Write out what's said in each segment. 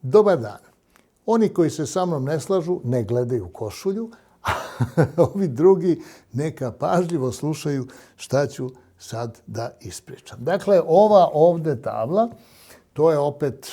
Dobar dan. Oni koji se sa mnom ne slažu, ne gledaju košulju, a ovi drugi neka pažljivo slušaju šta ću sad da ispričam. Dakle, ova ovde tabla, to je opet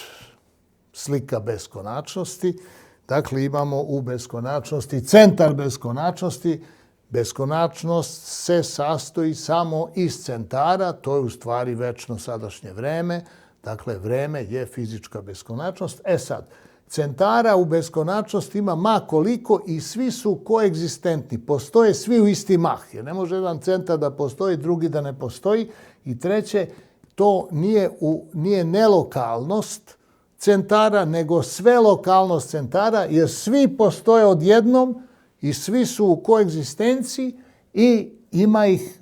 slika beskonačnosti. Dakle, imamo u beskonačnosti centar beskonačnosti. Beskonačnost se sastoji samo iz centara, to je u stvari večno sadašnje vreme. Dakle, vreme je fizička beskonačnost. Sad, centara u beskonačnosti ima ma koliko i svi su koegzistentni. Postoje svi u isti mah. Jer ne može jedan centar da postoji, drugi da ne postoji. I treće, to nije nelokalnost centara, nego sve lokalnost centara, jer svi postoje odjednom i svi su u koegzistenciji i ima ih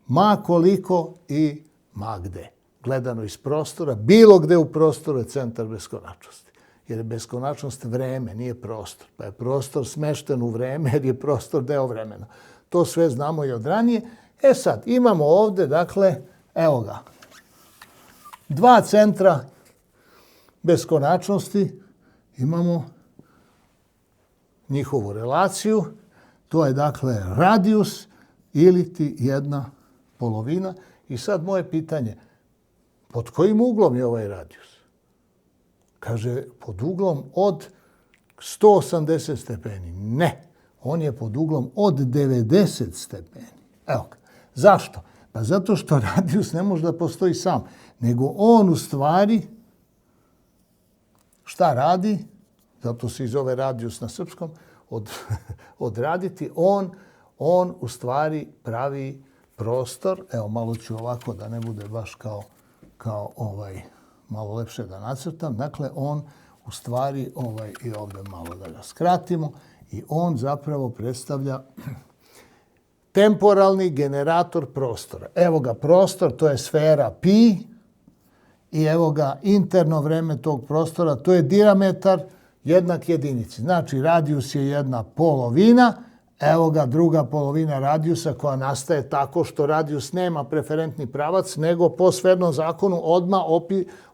ma koliko i ma gde. Gledano iz prostora, bilo gde u prostoru je centar beskonačnosti. Jer je beskonačnost vreme, nije prostor. Pa je prostor smešten u vreme jer je prostor deo vremena. To sve znamo i od ranije. Sad, imamo ovde, dakle, evo ga, dva centra beskonačnosti, imamo njihovu relaciju, to je dakle radijus ili ti jedna polovina. I sad moje pitanje, pod kojim uglom je ovaj radijus? Kaže, pod uglom od 180 stepeni. Ne, on je pod uglom od 90 stepeni. Evo ga. Zašto? Pa zato što radijus ne može da postoji sam, nego on u stvari šta radi? Zato se i zove radijus na srpskom, odraditi. On u stvari pravi prostor. Evo, malo ću ovako da ne bude baš kao malo lepše da nacrtam. Dakle, on u stvari, i ovdje malo da ga skratimo, i on zapravo predstavlja temporalni generator prostora. Evo ga prostor, to je sfera pi, i evo ga interno vreme tog prostora, to je diametar jednak jedinici. Znači, radijus je jedna polovina, evo ga druga polovina radijusa koja nastaje tako što radijus nema preferentni pravac, nego po sfernom zakonu odmah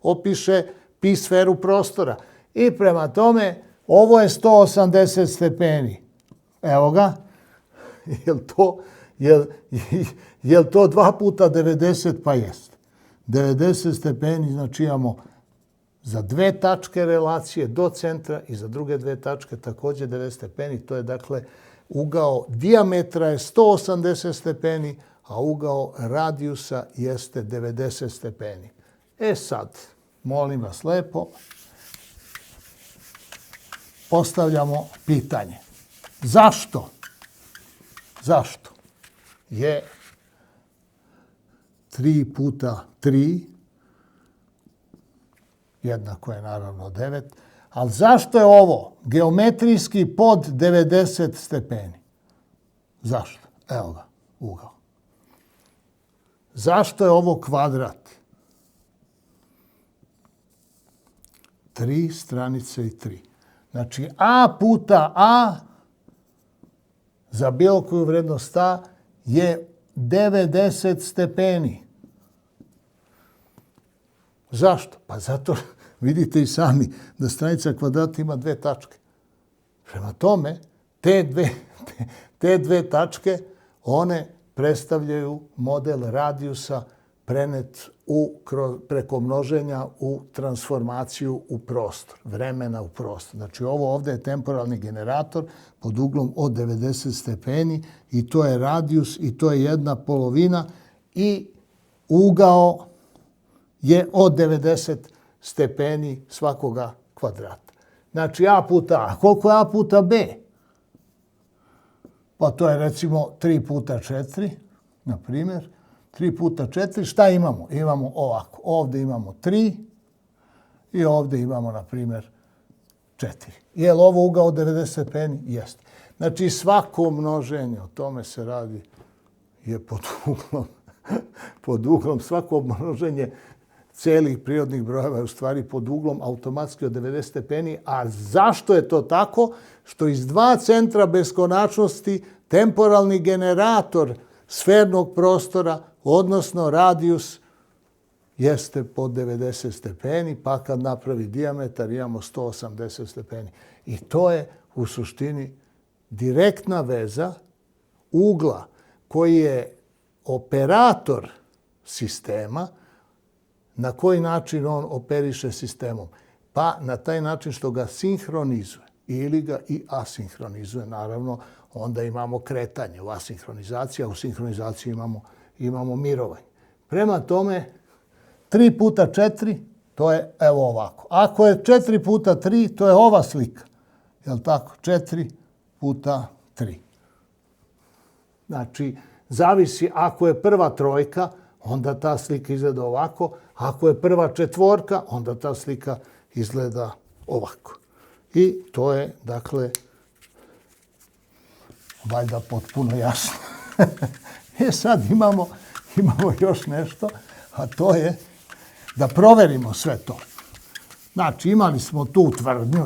opiše pi sferu prostora. I prema tome, ovo je 180 stepeni. Evo ga. Je li to 2 puta 90? Pa jest. 90 stepeni, znači imamo za dve tačke relacije do centra i za druge dve tačke također 90 stepeni. To je dakle ugao dijametra je 180 stepeni, a ugao radijusa jeste 90 stepeni. Sad, molim vas lepo, postavljamo pitanje. Zašto je 3 puta 3, jednako je naravno 9, ali zašto je ovo geometrijski pod 90 stepeni? Zašto? Evo ga, ugao. Zašto je ovo kvadrat? 3 stranice i 3. Znači, a puta a za bilo koju vrednost a je 90 stepeni. Zašto? Pa zato vidite i sami da stranica kvadrata ima dve tačke. Prema tome, te dve tačke, one predstavljaju model radijusa prenet preko množenja u transformaciju u prostor, vremena u prostor. Znači, ovo ovdje je temporalni generator pod uglom od 90 stepeni i to je radijus i to je jedna polovina i ugao je od 90 stepeni svakoga kvadrata. Znači, a puta a. Koliko je a puta b? Pa to je recimo 3 puta 4, na primjer. 3 puta 4, šta imamo? Imamo ovako. Ovdje imamo 3 i ovdje imamo, na primjer, 4. Je li ovo ugao 90 stepeni? Jeste. Znači, svako množenje, o tome se radi, je pod uglom. Svako množenje celih prirodnih brojeva je u stvari pod uglom automatski od 90 stepeni. A zašto je to tako? Što iz dva centra beskonačnosti temporalni generator sfernog prostora, odnosno radijus, jeste pod 90 stepeni, pa kad napravi dijametar imamo 180 stepeni. I to je u suštini direktna veza ugla koji je operator sistema, na koji način on operiše sistemom. Pa na taj način što ga sinhronizuje ili ga i asinhronizuje. Naravno, onda imamo kretanje u asinhronizaciji, a u sinhronizaciji imamo mirovanje. Prema tome, 3 puta 4, to je evo ovako. Ako je 4 puta 3, to je ova slika. Jel' tako? 4 puta 3. Znači, zavisi ako je prva trojka, onda ta slika izgleda ovako. Ako je prva četvorka, onda ta slika izgleda ovako. I to je, dakle, valjda potpuno jasno. Sad imamo još nešto, a to je da proverimo sve to. Znači, imali smo tu tvrdnju,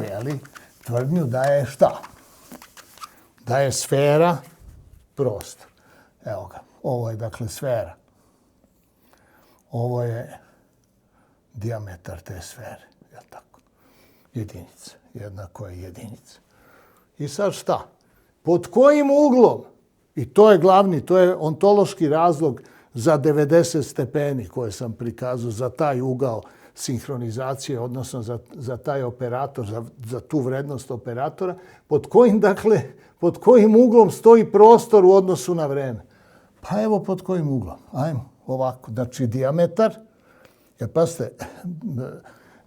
tvrdnju da je šta? Da je sfera prostor. Evo ga, ovo je dakle sfera. Ovo je dijametar te sfere, jel' tako? Jedinica, jednako je jedinica. I sad šta? Pod kojim uglom? I to je glavni, to je ontološki razlog za 90 stepeni koje sam prikazao, za taj ugao sinhronizacije, odnosno za taj operator, za tu vrednost operatora. Pod kojim uglom stoji prostor u odnosu na vreme? Pa evo pod kojim uglom. Ajmo ovako. Znači dijametar, jer pazite,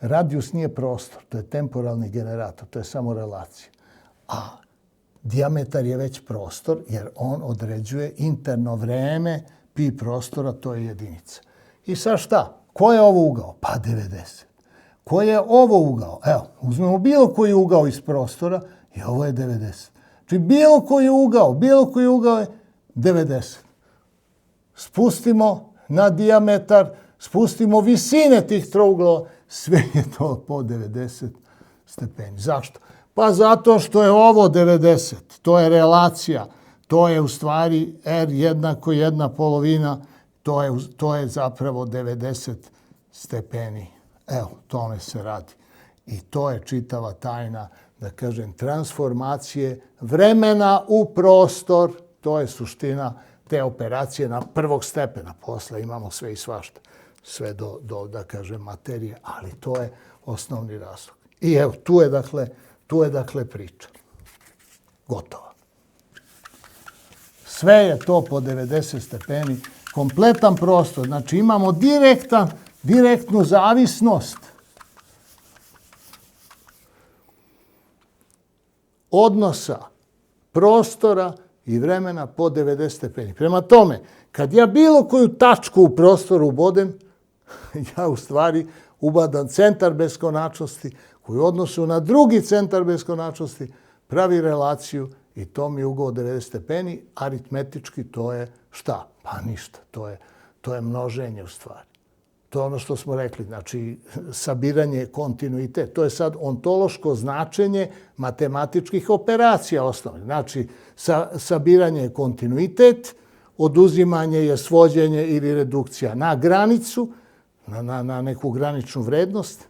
radijus nije prostor, to je temporalni generator, to je samo relacija. A dijametar je već prostor jer on određuje interno vreme pi prostora, to je jedinica. I sad šta? Ko je ovo ugao? Pa 90. Ko je ovo ugao? Evo, uzmemo bilo koji ugao iz prostora i ovo je 90. Znači bilo koji ugao je 90. Spustimo na dijametar, spustimo visine tih trouglova, sve je to po 90 stepeni. Zašto? Pa zato što je ovo 90, to je relacija, to je u stvari R jednako 1/2, to je zapravo 90 stepeni. Evo, tome se radi. I to je čitava tajna, da kažem, transformacije vremena u prostor. To je suština te operacije na prvog stepena. Posle imamo sve i svašta, sve do da kažem, materije, ali to je osnovni razlog. I evo, tu je dakle priča. Gotova. Sve je to po 90 stepeni, kompletan prostor. Znači imamo direktnu zavisnost odnosa prostora i vremena po 90 stepeni. Prema tome, kad ja bilo koju tačku u prostoru ubodem, ja u stvari ubadam centar beskonačnosti koji u odnosu na drugi centar beskonačnosti pravi relaciju i to mi je ugao 90 stepeni. Aritmetički to je šta? Pa ništa. To je množenje u stvari. To je ono što smo rekli. Znači, sabiranje kontinuitet. To je sad ontološko značenje matematičkih operacija osnovnih. Znači, sabiranje je kontinuitet, oduzimanje je svođenje ili redukcija na granicu, na neku graničnu vrednost.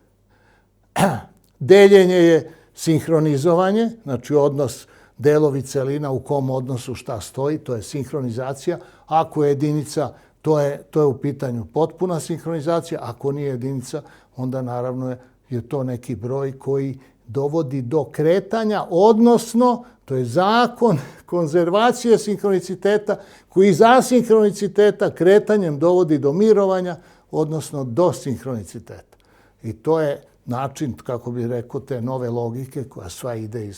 Deljenje je sinhronizovanje, znači odnos delovi celina u kom odnosu šta stoji, to je sinhronizacija. Ako je jedinica, to je u pitanju potpuna sinhronizacija. Ako nije jedinica, onda naravno je to neki broj koji dovodi do kretanja, odnosno to je zakon konzervacije sinhroniciteta koji iz asinhroniciteta kretanjem dovodi do mirovanja, odnosno do sinhroniciteta. I to je način, kako bih rekao, te nove logike koja sva ide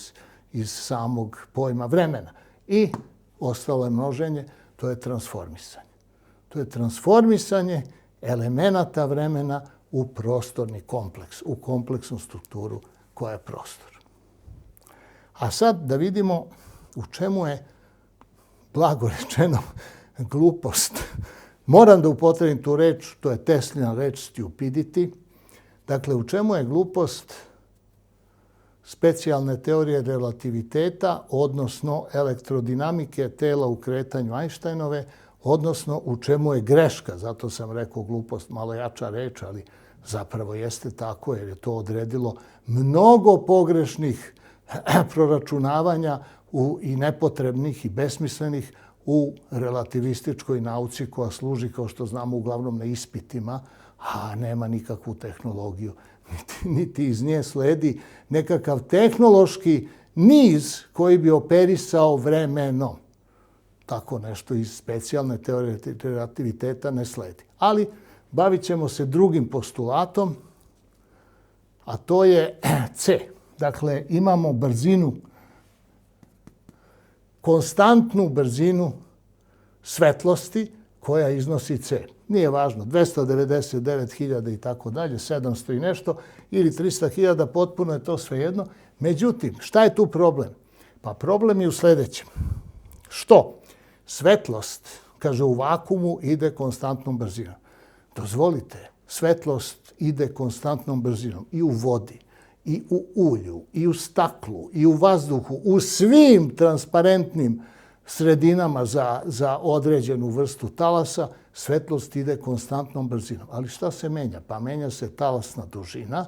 iz samog pojma vremena. I ostalo je množenje, to je transformisanje. To je transformisanje elemenata vremena u prostorni kompleks, u kompleksnu strukturu koja je prostor. A sad da vidimo u čemu je, blago rečeno, glupost. Moram da upotrebim tu reč, to je Teslina reč stupidity. Dakle, u čemu je glupost specijalne teorije relativiteta, odnosno elektrodinamike tela u kretanju Einsteinove, odnosno u čemu je greška. Zato sam rekao glupost, malo jača reč, ali zapravo jeste tako jer je to odredilo mnogo pogrešnih proračunavanja i nepotrebnih i besmislenih u relativističkoj nauci koja služi, kao što znamo, uglavnom na ispitima, a nema nikakvu tehnologiju. Niti iz nje sledi nekakav tehnološki niz koji bi operisao vremenom. Tako nešto iz specijalne teorije relativiteta ne sledi. Ali bavit ćemo se drugim postulatom, a to je c. Dakle, imamo brzinu, konstantnu brzinu svetlosti koja iznosi c. Nije važno, 299.000 i tako dalje, 700 i nešto, ili 300.000, potpuno je to svejedno. Međutim, šta je tu problem? Pa problem je u sljedećem. Što? Svetlost, kaže, u vakuumu ide konstantnom brzinom. Dozvolite, svetlost ide konstantnom brzinom i u vodi, i u ulju, i u staklu, i u vazduhu, u svim transparentnim sredinama za određenu vrstu talasa, svetlost ide konstantnom brzinom. Ali šta se menja? Pa menja se talasna dužina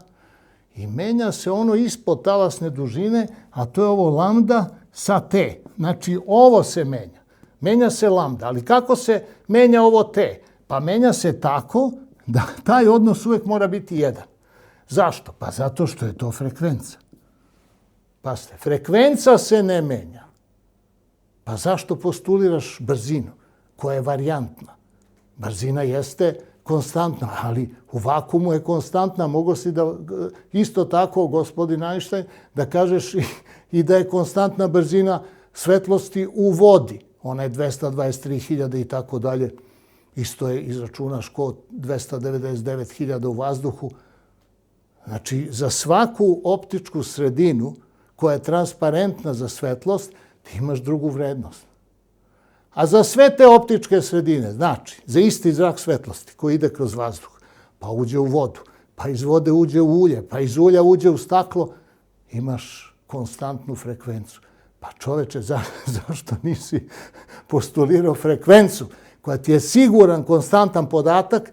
i menja se ono ispod talasne dužine, a to je ovo lambda sa t. Znači, ovo se menja. Menja se lambda. Ali kako se menja ovo t? Pa menja se tako da taj odnos uvijek mora biti 1. Zašto? Pa zato što je to frekvenca. Pazite, frekvenca se ne menja. Pa zašto postuliraš brzinu koja je varijantna? Brzina jeste konstantna, ali u vakuumu je konstantna. Mogu si da isto tako, gospodin Einstein, da kažeš i da je konstantna brzina svetlosti u vodi. Ona je 223.000 i tako dalje. Isto je, izračunaš, ko 299.000 u vazduhu. Znači, za svaku optičku sredinu koja je transparentna za svetlost, ti imaš drugu vrednost. A za sve te optičke sredine, znači, za isti zrak svetlosti koji ide kroz vazduh, pa uđe u vodu, pa iz vode uđe u ulje, pa iz ulja uđe u staklo, imaš konstantnu frekvencu. Pa čoveče, zašto nisi postulirao frekvencu koja ti je siguran, konstantan podatak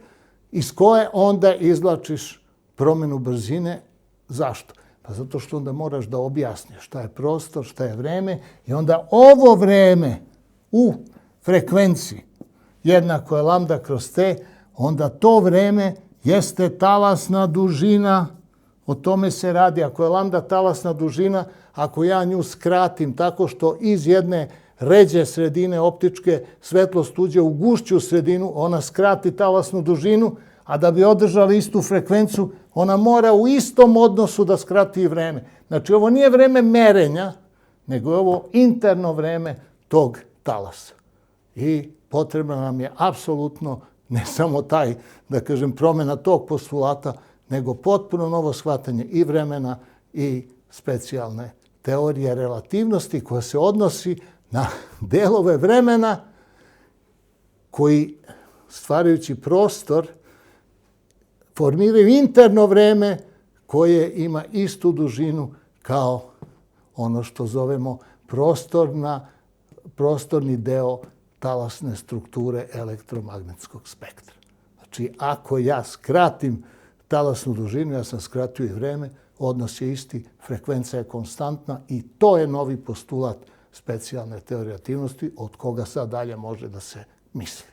iz koje onda izvlačiš promjenu brzine? Zašto? Pa zato što onda moraš da objasniš šta je prostor, šta je vreme i onda ovo vreme u frekvenciji jednako je lambda kroz t, onda to vreme jeste talasna dužina. O tome se radi. Ako je lambda talasna dužina, ako ja nju skratim tako što iz jedne ređe sredine optičke svetlost uđe u gušću sredinu, ona skrati talasnu dužinu, a da bi održala istu frekvencu, ona mora u istom odnosu da skrati i vreme. Znači, ovo nije vreme merenja, nego je ovo interno vreme tog talasa. I potrebno nam je apsolutno ne samo taj, da kažem, promjena tog postulata, nego potpuno novo shvatanje i vremena i specijalne teorije relativnosti koja se odnosi na delove vremena koji, stvarajući prostor, formiraju interno vreme koje ima istu dužinu kao ono što zovemo prostorni deo talasne strukture elektromagnetskog spektra. Znači, ako ja skratim talasnu dužinu, ja sam skratio i vreme, odnos je isti, frekvenca je konstantna i to je novi postulat specijalne teorije relativnosti od koga sad dalje može da se misli.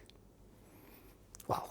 Hvala.